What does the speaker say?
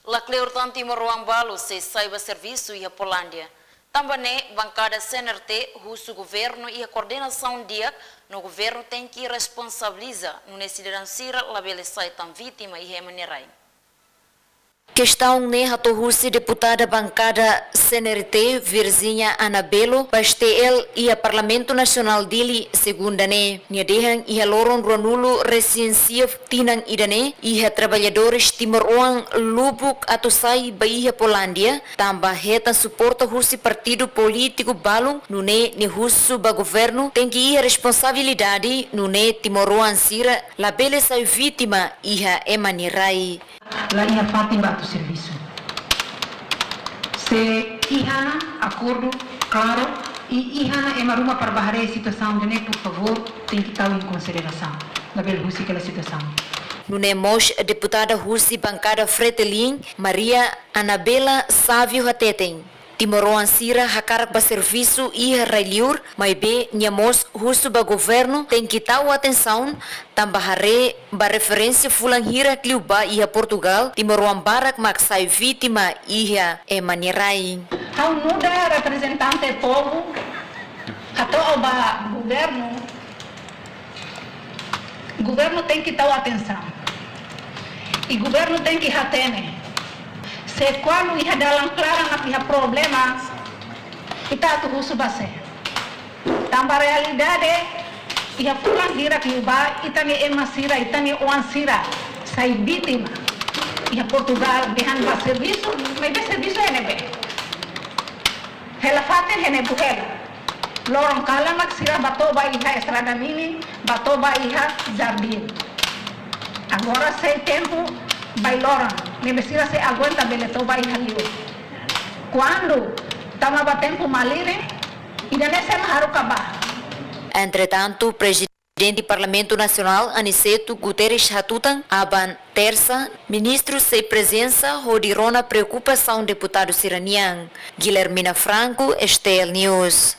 Lacleurtan Timor Ruambalo se saiba serviço e a Polândia. Também bancada CNRT, russo governo e a coordenação dia no governo tem que responsabilizar no cidadania a beleza tão vítima e remunerai. Questão ne hato Rússia deputada bancada CNRT Virginia Anabelo pastel e a Parlamento Nacional dele segunda ne nyadehan e a loron ronulo residencia tinang idane e a trabalhadores Timor-Oan lubuk atau sai baía Polândia tambah heta suporta Rússia partido político balung nune ne Russo ba governo tem que ir responsabilidade nune Timor-Oan sira la bele sai vítima e a emanirai la ia Fátima do serviço. Se ihana acordo claro e ihana emaruma para barrar a situação de ne por favor tem que estar em consideração na bela Rússia aquela situação. Nunemos deputada Rússia bancada Fretelin Maria Anabela Sávio Hateten Timor-Oan sira hakarak ba serviço e railiur mas be nyamos Russo ba governo tem que dar atenção tambahare ba referência fulang hira kliuba e a Portugal Timor-Oan barak maksai vítima e a emanirai. Hau nuda representante povo atau ba governo tem que dar atenção e governo tem que hatene. Se quando ia dalam clara na pihak problema kita tu Russo base tambah realidade ia pulang hira kiuba itani emasira itani oansira sai vítima ia Portugal behan ba serviço mas be serviço enebe hela faten hene buhela lorong kala maksira batoba iha estrada mini batoba iha jardim agora sei tempo bailoran necesita se aguenta beleto vai halio quando tama tempo malire e nesse haru acabar. Entretanto, presidente do Parlamento Nacional Aniceto Guterres Hatutan aban terça ministro sem presença rodirona preocupação deputado siranian Guilhermina Franco Estel News.